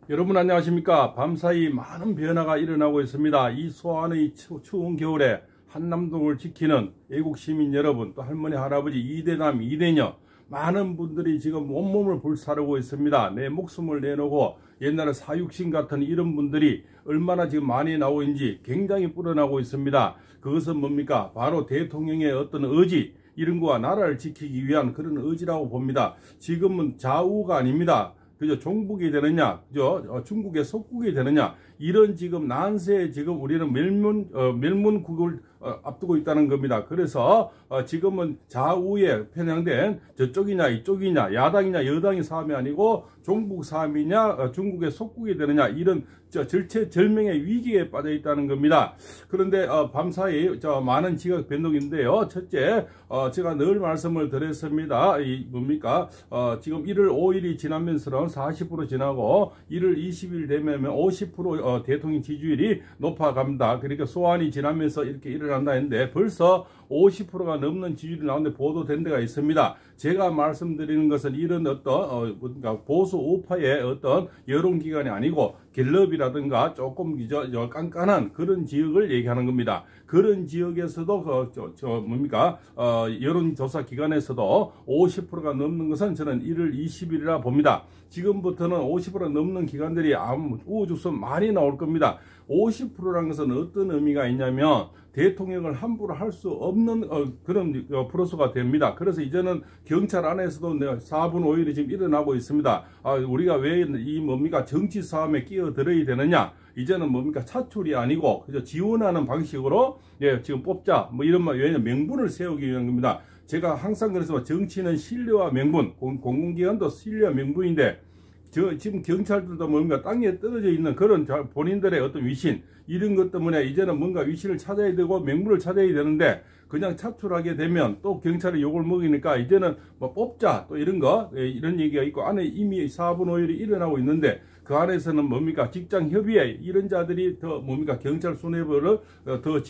여러분 안녕하십니까. 밤사이 많은 변화가 일어나고 있습니다. 이 소환의 추운 겨울에 한남동을 지키는 애국시민 여러분, 또 할머니 할아버지, 이대남 이대녀 많은 분들이 지금 온몸을 불사르고 있습니다. 내 목숨을 내놓고 옛날에 사육신 같은 이런 분들이 얼마나 지금 많이 나오고 있는지 굉장히 불어나고 있습니다. 그것은 뭡니까? 바로 대통령의 어떤 의지, 이런 거와 나라를 지키기 위한 그런 의지라고 봅니다. 지금은 좌우가 아닙니다. 그죠? 종북이 되느냐, 그죠? 중국의 속국이 되느냐, 이런 지금 난세에 지금 우리는 멸문국을 앞두고 있다는 겁니다. 그래서 지금은 좌우에 편향된 저쪽이냐 이쪽이냐, 야당이냐 여당이 싸움이 아니고 종북 싸움이냐 중국의 속국이 되느냐, 이런 절체절명의 위기에 빠져 있다는 겁니다. 그런데 밤사이 많은 지각 변동인데요. 첫째, 제가 늘 말씀을 드렸습니다. 뭡니까? 지금 1월 5일이 지나면서는 40% 지나고 1월 20일 되면 50% 대통령 지지율이 높아갑니다. 그러니까 소환이 지나면서 이렇게 일어난다 했는데 벌써 50%가 넘는 지지율이 나오는데 보도된 데가 있습니다. 제가 말씀드리는 것은 이런 어떤 보수 우파의 어떤 여론기관이 아니고 갤럽이라든가 조금 깐깐한 그런 지역을 얘기하는 겁니다. 그런 지역에서도 뭡니까? 여론조사 기관에서도 50%가 넘는 것은 저는 1월 20일이라 봅니다. 지금부터는 50% 넘는 기관들이 우후죽순 많이 나올 겁니다. 50%라는 것은 어떤 의미가 있냐면 대통령을 함부로 할 수 없는 그런 프로수가 됩니다. 그래서 이제는 경찰 안에서도 4분 5일이 지금 일어나고 있습니다. 우리가 왜 이 뭡니까 정치 싸움에 끼어들어야 되느냐, 이제는 뭡니까 차출이 아니고 그저 지원하는 방식으로 지금 뽑자, 뭐 이런 말, 왜냐면 명분을 세우기 위한 겁니다. 제가 항상 그래서 정치는 신뢰와 명분, 공공기관도 신뢰와 명분인데 지금 경찰들도 뭔가 땅에 떨어져 있는 그런 본인들의 어떤 위신, 이런 것 때문에 이제는 뭔가 위신을 찾아야 되고 명분을 찾아야 되는데 그냥 차출하게 되면 또 경찰이 욕을 먹이니까 이제는 뭐 뽑자, 또 이런 거, 이런 얘기가 있고 안에 이미 4분 5일이 일어나고 있는데 그 안에서는 뭡니까 직장 협의회 이런 자들이 더 뭡니까 경찰 수뇌부를 더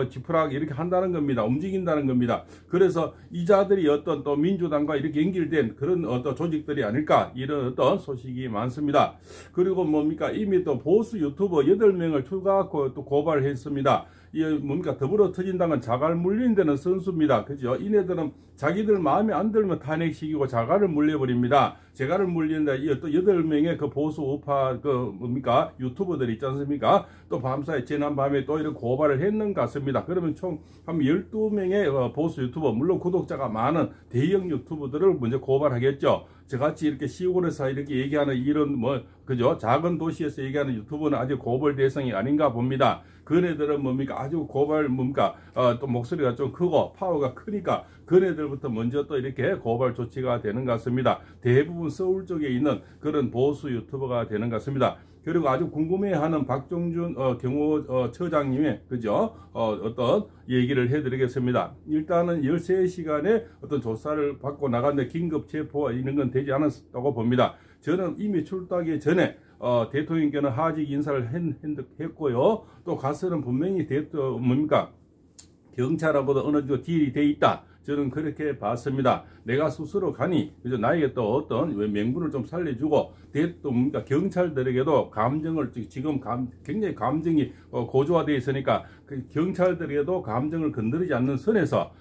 지푸락 이렇게 한다는 겁니다. 움직인다는 겁니다. 그래서 이 자들이 어떤 또 민주당과 이렇게 연결된 그런 어떤 조직들이 아닐까, 이런 어떤 소식이 많습니다. 그리고 뭡니까 이미 또 보수 유튜버 8명을 추가 또 고발했습니다. 이 뭡니까 더불어 터진당은 자갈 물린 데는 선수입니다. 그죠? 이네들은 자기들 마음에 안 들면 탄핵시키고 자갈을 물려버립니다. 자갈을 물린다. 이 또 8명의 그 보수 우파 뭡니까 유튜버들 있지 않습니까? 또 밤사이 지난밤에 또 이런 고발을 했는 것 같습니다. 그러면 총 한 12명의 보수 유튜버, 물론 구독자가 많은 대형 유튜버들을 먼저 고발하겠죠. 저같이 이렇게 시골에서 이렇게 얘기하는 이런 그죠? 작은 도시에서 얘기하는 유튜버는 아직 고발 대상이 아닌가 봅니다. 그네들은 뭡니까 아주 고발 또 목소리가 좀 크고 파워가 크니까 그네들부터 먼저 또 이렇게 고발 조치가 되는 것 같습니다. 대부분 서울 쪽에 있는 그런 보수 유튜버가 되는 것 같습니다. 그리고 아주 궁금해하는 박종준 경호처장님의 그죠? 어떤 얘기를 해드리겠습니다. 일단은 13시간의 어떤 조사를 받고 나갔는데 긴급 체포 이런 건 되지 않았다고 봅니다. 저는 이미 출두하기 전에 대통령께는 하직 인사를 했고요. 또 가서는 분명히 뭡니까 경찰하고도 어느 정도 딜이 돼 있다. 저는 그렇게 봤습니다. 내가 스스로 가니 그죠? 나에게 또 어떤 명분을 좀 살려주고 또 뭡니까 경찰들에게도 감정을 지금 굉장히 감정이 고조화되어 있으니까 그 경찰들에게도 감정을 건드리지 않는 선에서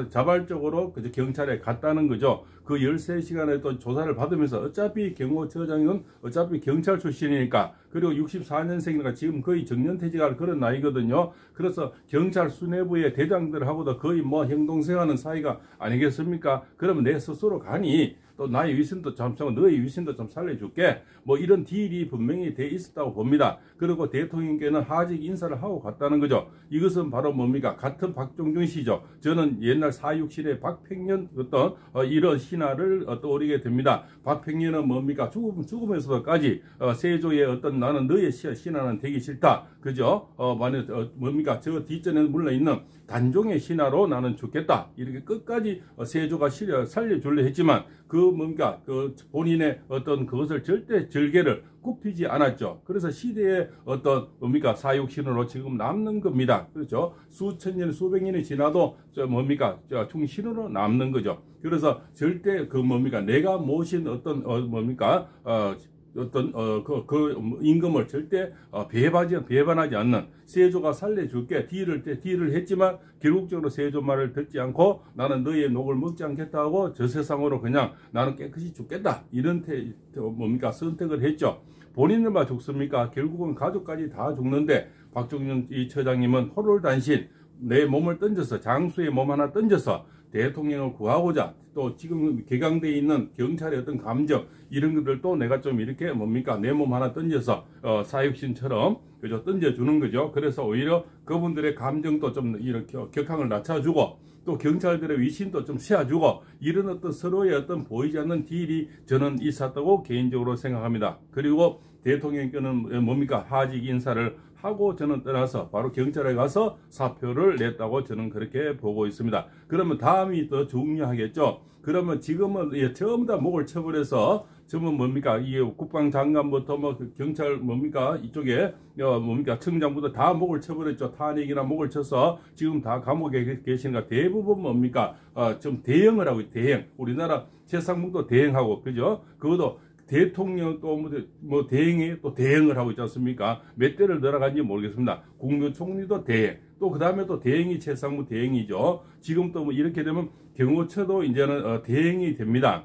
자발적으로 그저 경찰에 갔다는 거죠. 그 13시간에 또 조사를 받으면서 어차피 경호처장은 어차피 경찰 출신이니까, 그리고 64년생이니까 지금 거의 정년퇴직할 그런 나이거든요. 그래서 경찰 수뇌부의 대장들하고도 거의 형동생하는 사이가 아니겠습니까? 그러면 내 스스로 가니 또 나의 위신도 너의 위신도 좀 살려줄게, 이런 딜이 분명히 돼 있었다고 봅니다. 그리고 대통령께는 하직 인사를 하고 갔다는 거죠. 이것은 바로 뭡니까 같은 박종준 씨죠. 저는 옛날 사육신의 박팽년 어떤 이런 신화를 떠오르게 됩니다. 박팽년은 뭡니까 죽으면서도까지 세조의 어떤 나는 너의 신화는 되기 싫다, 그죠? 뭡니까 저 뒷전에 물러있는 단종의 신화로 나는 죽겠다, 이렇게 끝까지 세조가 살려주려 했지만 본인의 어떤 그것을 절대 절개를 굽히지 않았죠. 그래서 시대의 어떤 사육신으로 지금 남는 겁니다. 그렇죠? 수천 년, 수백 년이 지나도 충신으로 남는 거죠. 그래서 절대 내가 모신 어떤 어떤 그 임금을 절대 배반하지 않는 세조가 살려줄게 딜을 했지만 결국적으로 세조 말을 듣지 않고 나는 너희의 녹을 먹지 않겠다 하고 저 세상으로 그냥 나는 깨끗이 죽겠다 이런 선택을 했죠. 본인들만 죽습니까? 결국은 가족까지 다 죽는데 박종윤 이 처장님은 호롤단신 내 몸을 던져서 장수의 몸 하나 던져서 대통령을 구하고자 또 지금 개강되어 있는 경찰의 어떤 감정 이런 것들도 내가 좀 이렇게 내 몸 하나 던져서 사육신처럼 그죠 던져주는 거죠. 그래서 오히려 그분들의 감정도 좀 이렇게 격항을 낮춰주고 또 경찰들의 위신도 좀 세워주고 이런 어떤 서로의 어떤 보이지 않는 딜이 저는 있었다고 개인적으로 생각합니다. 그리고 대통령께는 하직 인사를 하고 저는 떠나서 바로 경찰에 가서 사표를 냈다고 저는 그렇게 보고 있습니다. 그러면 다음이 더 중요하겠죠. 그러면 지금은 전부 다 목을 쳐버려서 전부 이 국방장관부터 경찰 이쪽에 청장부터 다 목을 쳐버렸죠. 탄핵이나 목을 쳐서 지금 다 감옥에 계시는가 대부분 좀 대응을 하고 대행 우리나라 최상목도 대행하고 그죠. 그것도 대통령 또 대행을 하고 있지 않습니까? 몇 대를 늘어간지 모르겠습니다. 국무총리도 대행, 또 그 다음에 또 대행이 최상무 대행이죠. 지금 또 이렇게 되면 경호처도 이제는 대행이 됩니다.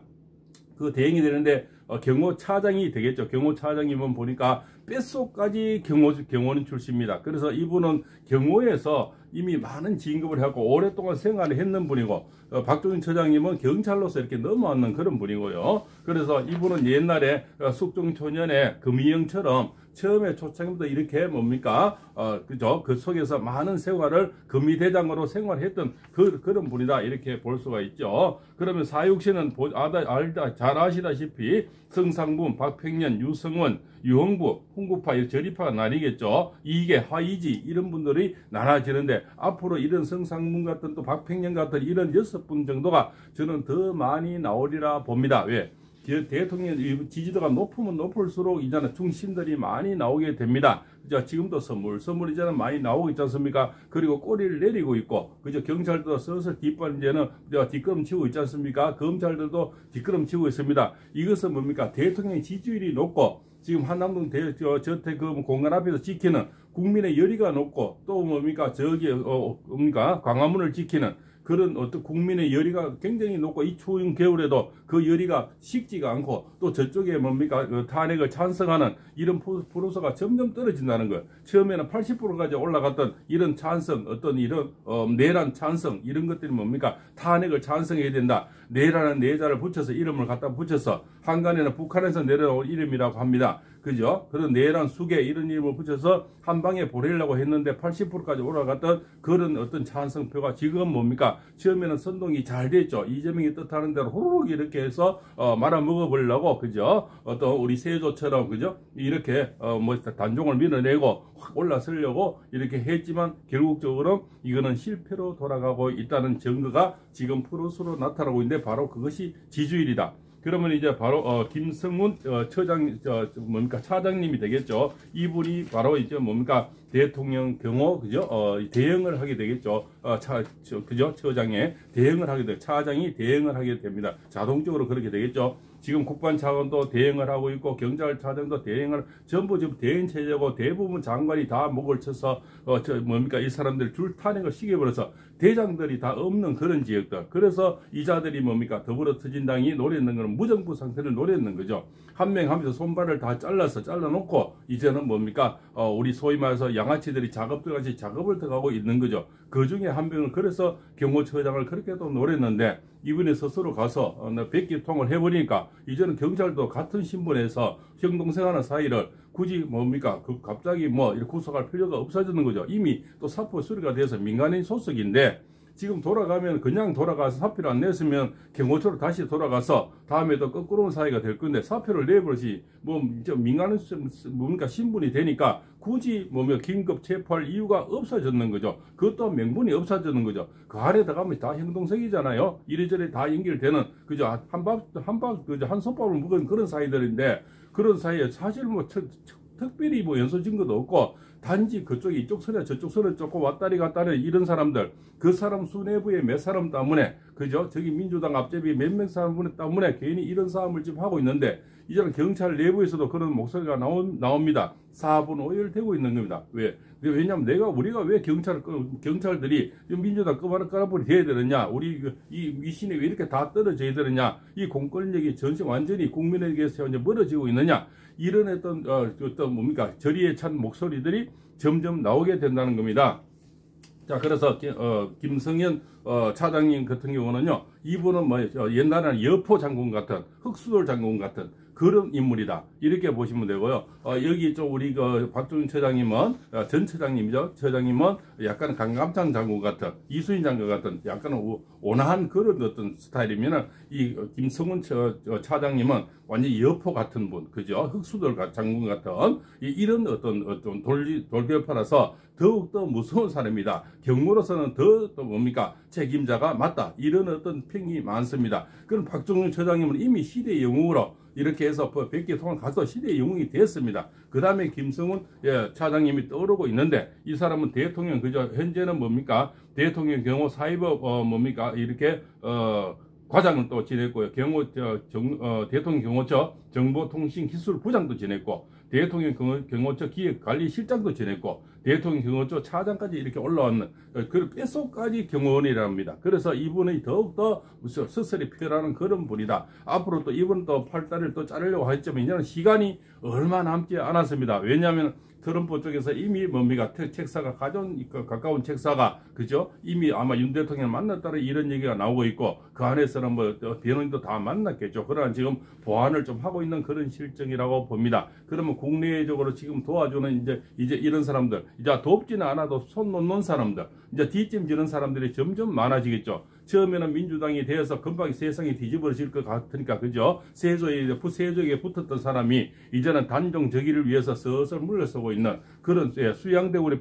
그 대행이 되는데 경호차장이 되겠죠. 경호차장이면 보니까 뼛속까지 경호원 출신입니다. 그래서 이분은 경호에서 이미 많은 진급을 해갖고 오랫동안 생활을 했는 분이고 박종윤 처장님은 경찰로서 이렇게 넘어왔는 그런 분이고요. 그래서 이분은 옛날에 숙종초년의 금이영처럼 처음에 초창기부터 이렇게 그죠? 그 속에서 많은 생활을 금이대장으로 생활했던 그런 분이다. 이렇게 볼 수가 있죠. 그러면 사육신은 잘 아시다시피 성상분, 박팽년, 유성원, 유흥부, 홍구파, 저리파가 나뉘겠죠. 이게 화이지 이런 분들이 나눠지는데 앞으로 이런 성상문 같은 또 박팽년 같은 이런 6분 정도가 저는 더 많이 나오리라 봅니다. 왜? 대통령 지지도가 높으면 높을수록 이제는 중심들이 많이 나오게 됩니다. 그죠? 지금도 선물 이제는 많이 나오고 있지 않습니까? 그리고 꼬리를 내리고 있고, 그죠? 경찰도 슬슬 이제는 뒷걸음치고 있지 않습니까? 검찰들도 뒷걸음치고 있습니다. 이것은 대통령 지지율이 높고, 지금 한남동 저택 공간 앞에서 지키는 국민의 열의가 높고, 또 광화문을 지키는 그런 어떤 국민의 열의가 굉장히 높고 이 추운 겨울에도 그 열의가 식지가 않고 또 저쪽에 탄핵을 찬성하는 이런 프로소가 점점 떨어진다는 것. 처음에는 80%까지 올라갔던 이런 찬성, 어떤 이런 내란 찬성 이런 것들이 탄핵을 찬성해야 된다. 내라는 내자를 붙여서 이름을 갖다 붙여서 한간에는 북한에서 내려올 이름이라고 합니다. 그죠? 그런 내란 수계 이런 이름을 붙여서 한 방에 보내려고 했는데 80%까지 올라갔던 그런 어떤 찬성표가 지금 처음에는 선동이 잘 됐죠. 이재명이 뜻하는 대로 호로록 이렇게 해서 말아먹어보려고 그죠? 어떤 우리 세조처럼 그죠? 이렇게 단종을 밀어내고 확 올라서려고 이렇게 했지만 결국적으로 이거는 실패로 돌아가고 있다는 증거가 지금 프로스로 나타나고 있는데 바로 그것이 지지율이다. 그러면 이제 바로 김성훈 차장님이 되겠죠. 이분이 바로 이제 대통령 경호 그죠? 대응을 하게 되겠죠. 그죠? 처장에 대응을 하게 돼. 차장이 대응을 하게 됩니다. 자동적으로 그렇게 되겠죠. 지금 국방차관도 대응을 하고 있고 경찰차장도 대응을 전부 지금 대응 체제고 대부분 장관이 다 목을 쳐서 이 사람들 줄 탄핵을 시켜버려서 대장들이 다 없는 그런 지역들. 그래서 이자들이 더불어서진당이 노렸는 것은 무정부 상태를 노렸는 거죠. 한 명 하면서 손발을 다 잘라놓고 이제는 우리 소위 말해서 양아치들이 작업들같이 작업을 들어가고 있는 거죠. 그 중에 한 명은 그래서 경호처장을 그렇게도 노렸는데 이분이 스스로 가서 백기통을 해버리니까 이제는 경찰도 같은 신분에서 형동생하는 사이를 굳이 갑자기 이렇게 구속할 필요가 없어지는 거죠. 이미 또 사표 수리가 돼서 민간인 소속인데 지금 돌아가면 그냥 돌아가서 사표를 안 냈으면 경호처로 다시 돌아가서 다음에 또 거꾸로 사이가 될 건데 사표를 내버리지 민간인 신분이 되니까 굳이 긴급 체포할 이유가 없어졌는 거죠. 그것도 명분이 없어졌는 거죠. 그 아래 들어가면 다 형동생이잖아요. 이래저래 다 연결되는 그죠. 한 손밥을 묵은 그런 사이들인데 그런 사이에 사실 특별히 연소 증거도 없고 단지 그쪽이 이쪽 선에 저쪽 선에 조금 왔다리 갔다리 이런 사람들 그 사람 수뇌부의 몇 사람 때문에 그죠? 저기 민주당 앞제비 몇 명 사람 때문에 괜히 이런 싸움을 지금 하고 있는데 이제는 경찰 내부에서도 그런 목소리가 나옵니다. 4분 오열되고 있는 겁니다. 왜냐하면 우리가 왜 경찰들이 민주당 까라불이 돼야 되느냐, 우리 이 미신이 왜 이렇게 다 떨어져야 되느냐, 이 공권력이 완전히 국민에게서 현재 멀어지고 있느냐, 이런 어떤 뭡니까 저리에 찬 목소리들이 점점 나오게 된다는 겁니다. 자, 그래서 김성현 차장님 같은 경우는요, 이분은 옛날에는 여포 장군 같은, 흑수돌 장군 같은 그런 인물이다, 이렇게 보시면 되고요. 여기 좀 우리 박종윤 처장님은 전 처장님이죠. 처장님은 약간 강감찬 장군 같은, 이수인 장군 같은 약간 온화한 그런 어떤 스타일이면은, 이 김성훈 차장님은 완전히 여포 같은 분, 그죠? 흑수돌 장군 같은 이런 어떤 돌격파라서 더욱더 무서운 사람이다. 경무로서는 더 뭡니까 책임자가 맞다, 이런 어떤 평이 많습니다. 그럼 박종윤 처장님은 이미 시대의 영웅으로 이렇게 해서 100개 통을 가서 시대의 영웅이 됐습니다. 그 다음에 김성훈 차장님이 떠오르고 있는데, 이 사람은 대통령, 그죠? 현재는 뭡니까 대통령 경호 사이버 뭡니까 이렇게 과장을 또 지냈고요. 대통령 경호처 정보통신기술부장도 지냈고, 대통령 경호처 기획관리실장도 지냈고, 대통령 경호처 차장까지 이렇게 올라왔는 그 뼛속까지 경호원이랍니다. 그래서 이분이 더욱더 스스로 표현하는 그런 분이다. 앞으로 또 이분 또 팔다리를 또 자르려고 했지만 이제는 시간이 얼마 남지 않았습니다. 왜냐하면 트럼프 쪽에서 이미 뭡니까 책사가 가까운 책사가, 그죠? 이미 아마 윤 대통령을 만났다는 이런 얘기가 나오고 있고, 그 안에서는 변호인도 다 만났겠죠. 그러나 지금 보완을 좀 하고 있는 그런 실정이라고 봅니다. 그러면 국내적으로 지금 도와주는 이제 이런 사람들, 이제 돕지는 않아도 손 놓는 사람들, 이제 뒷짐지는 사람들이 점점 많아지겠죠. 처음에는 민주당이 되어서 금방 세상이 뒤집어질 것 같으니까, 그죠? 세조에게 붙었던 사람이 이제는 단종 저기를 위해서 서서 물러서고 있는 그런 수양대군의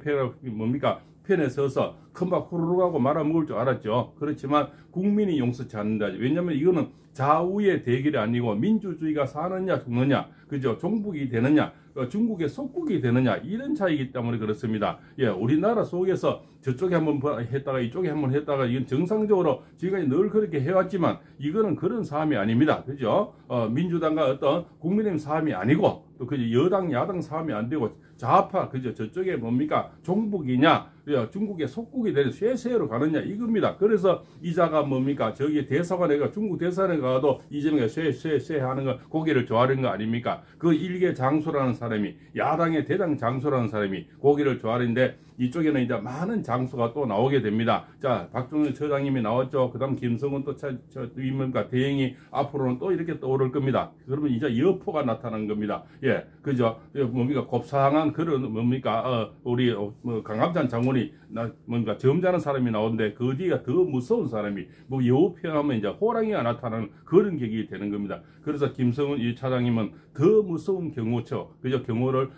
편에 서서 금방 후루룩 하고 말아먹을 줄 알았죠. 그렇지만 국민이 용서치 않는다. 왜냐하면 이거는 좌우의 대결이 아니고 민주주의가 사느냐 죽느냐, 그죠? 종북이 되느냐, 중국의 속국이 되느냐, 이런 차이기 때문에 그렇습니다. 우리나라 속에서 저쪽에 한번 했다가 이쪽에 한번 했다가, 이건 정상적으로 지금까지 늘 그렇게 해왔지만 이거는 그런 사안이 아닙니다. 그죠? 민주당과 어떤 국민의힘 사안이 아니고, 또 그죠? 여당 야당 사안이 안 되고, 좌파, 그죠? 저쪽에 뭡니까 종북이냐, 중국의 속국이 되는 쇠세로 가느냐, 이겁니다. 그래서 이자가 뭡니까 저기 대사관에 중국 대사관에 가도 이재명이 쇠 하는 거, 고기를 좋아하는 거 아닙니까? 그 일개 장소라는 사람이, 야당의 대장 장소라는 사람이 고기를 좋아하는데, 이쪽에는 이제 많은 장소가 또 나오게 됩니다. 자, 박종윤 처장님이 나왔죠. 그 다음 김성훈 또 대행이 앞으로는 또 이렇게 떠오를 겁니다. 그러면 이제 여포가 나타나는 겁니다. 그죠? 뭡니까 곱상한 그런 우리 강감찬 장군이 뭔가 점잖은 사람이 나오는데, 그 뒤가 더 무서운 사람이 여우 표현하면 이제 호랑이가 나타나는 그런 격이 되는 겁니다. 그래서 김성훈 이 차장님은 더 무서운 경호처, 그죠? 경호를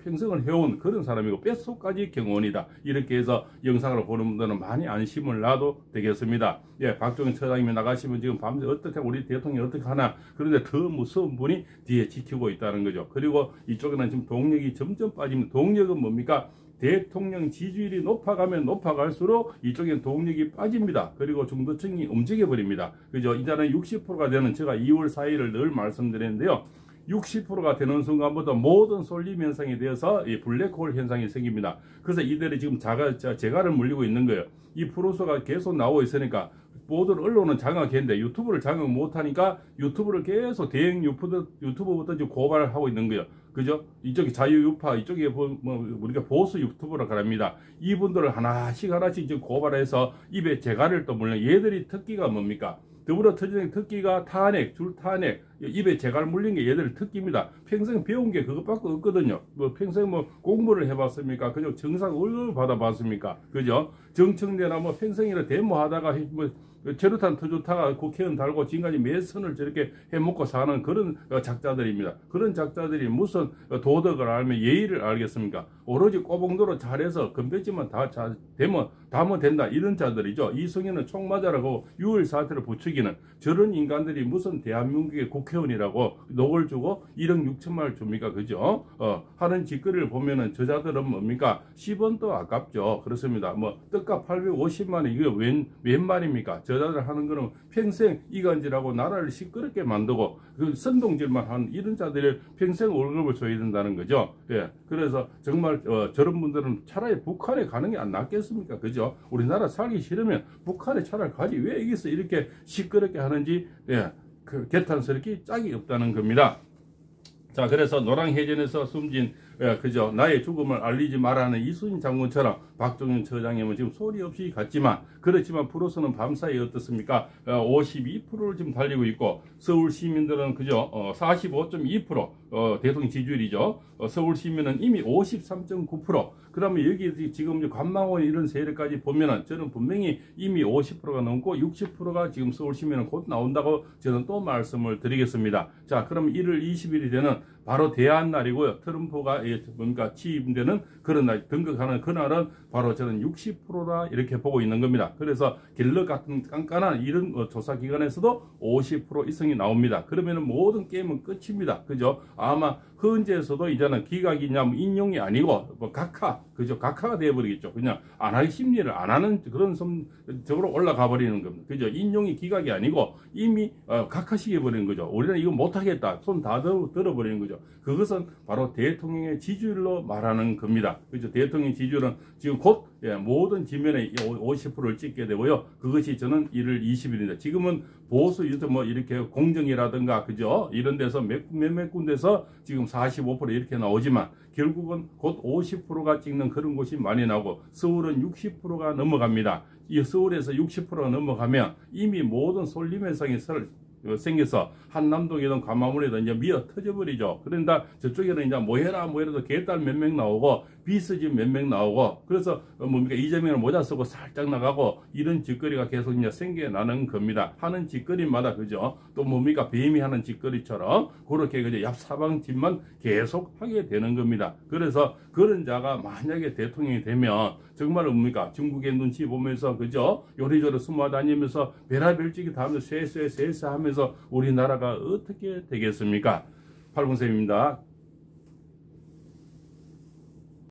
평생을 해온 그런 사람이고, 뼛속까지 경호원이다. 이렇게 해서 영상을 보는 분들은 많이 안심을 놔도 되겠습니다. 박종윤 처장님이 나가시면 지금 밤새 어떻게 우리 대통령이 어떻게 하나, 그런데 더 무서운 분이 뒤에 지키고 있다는 거죠. 그리고 이쪽에는 지금 동력이 점점 빠집니다. 동력은 뭡니까? 대통령 지지율이 높아가면 높아갈수록 이쪽엔 동력이 빠집니다. 그리고 중도층이 움직여버립니다. 그죠? 이제는 60%가 되는, 제가 2월 4일을 늘 말씀드렸는데요. 60%가 되는 순간부터 모든 쏠림 현상이 되어서 이 블랙홀 현상이 생깁니다. 그래서 이들이 지금 재갈을 물리고 있는 거예요. 이 프로소가 계속 나오고 있으니까 모든 언론은 장악했는데 유튜브를 장악 못하니까 유튜브를 계속 대형 유튜버부터 지금 고발을 하고 있는 거예요. 그죠? 이쪽이 자유유파, 이쪽에 우리가 보수 유튜버라고 합니다. 이분들을 하나씩 지금 고발해서 입에 재갈을 또 물려. 얘들이 특기가 뭡니까? 더불어 터지는 특기가 탄핵, 줄탄핵, 입에 재갈 물린 게 얘들 특기입니다. 평생 배운 게 그것밖에 없거든요. 평생 공부를 해봤습니까? 그죠? 정상 월급을 받아봤습니까? 그죠? 정청래나 평생이라 데모하다가 제로탄 터주타가 국회의원 달고 지금까지 몇 선을 저렇게 해먹고 사는 그런 작자들입니다. 그런 작자들이 무슨 도덕을 알면 예의를 알겠습니까? 오로지 꼬봉도로 잘해서 건배지만 다 되면 다 뭐 된다 이런 자들이죠. 이승현은 총 맞아라고 유혈 사태를 부추기는 저런 인간들이 무슨 대한민국의 국회의원이라고 녹을 주고 1억 6천만 원을 줍니까? 그죠? 하는 짓거리를 보면은 저자들은 뭡니까? 10원도 아깝죠. 그렇습니다. 뭐 떡값 850만 원 이게 웬 말입니까? 저자들 하는 거는 평생 이간질하고 나라를 시끄럽게 만들고 그 선동질만 하는 이런 자들이 평생 월급을 줘야 된다는 거죠. 예. 그래서 정말 저런 분들은 차라리 북한에 가는 게 안 낫겠습니까? 그죠? 우리나라 살기 싫으면 북한에 차라리 가지 왜 여기서 이렇게 시끄럽게 하는지 예. 그 개탄스럽게 짝이 없다는 겁니다. 자, 그래서 노랑해전에서 숨진 그죠 나의 죽음을 알리지 말라는 이순신 장군처럼 박종현 처장님은 지금 소리 없이 갔지만 그렇지만 프로서는 밤사이 어떻습니까? 52%를 지금 달리고 있고 서울 시민들은 그죠 45.2% 대통령 지지율이죠. 서울 시민은 이미 53.9%. 그러면 여기 지금 관망원 이런 세력까지 보면은 저는 분명히 이미 50%가 넘고 60%가 지금 서울 시민은 곧 나온다고 저는 또 말씀을 드리겠습니다. 자, 그럼 1월 20일이 되는 바로 대안 날이고요. 트럼프가 뭔가 취임되는 그런 날, 등극하는 그날은 바로 저는 60%다 이렇게 보고 있는 겁니다. 그래서 갤럽 같은 깐깐한 이런 조사 기관에서도 50% 이상이 나옵니다. 그러면은 모든 게임은 끝입니다. 그죠? 아마 헌재에서도 이제는 기각이냐 뭐 인용이 아니고 뭐 각하, 그죠? 각하가 되어버리겠죠. 그냥 안 하기 심리를 안 하는 그런 적으로 올라가 버리는 겁니다. 그죠? 인용이 기각이 아니고 이미 각하시켜 버리는 거죠. 우리는 이거 못하겠다. 손 다 들어버리는 거죠. 그것은 바로 대통령의 지지율로 말하는 겁니다. 그죠? 대통령 지지율은 지금 곧 모든 지면에 50%를 찍게 되고요. 그것이 저는 1월 20일입니다. 지금은 보수 유튜브 뭐 이렇게 공정이라든가 그죠? 이런 데서 몇몇 군데서 지금 45% 이렇게 나오지만 결국은 곧 50%가 찍는 그런 곳이 많이 나오고 서울은 60%가 넘어갑니다. 이 서울에서 60%가 넘어가면 이미 모든 솔림현상이 생겨서 한남동이든 광화문이든 이제 미어 터져버리죠. 그런다 저쪽에는 이제 뭐해라 뭐해라도 개딸 몇 명 나오고 비스집 몇 명 나오고 그래서 뭡니까 이재명은 모자 쓰고 살짝 나가고 이런 짓거리가 계속 이제 생겨나는 겁니다. 하는 짓거리마다 그죠? 또 뭡니까 뱀이 하는 짓거리처럼 그렇게 그저 얍사방 짓만 계속 하게 되는 겁니다. 그래서 그런 자가 만약에 대통령이 되면 정말 뭡니까 중국의 눈치 보면서 그죠? 요리조리 숨어 다니면서 베라별찍이 다 하면서 쇠쇠 하면서 우리나라가 어떻게 되겠습니까? 팔군쌤입니다.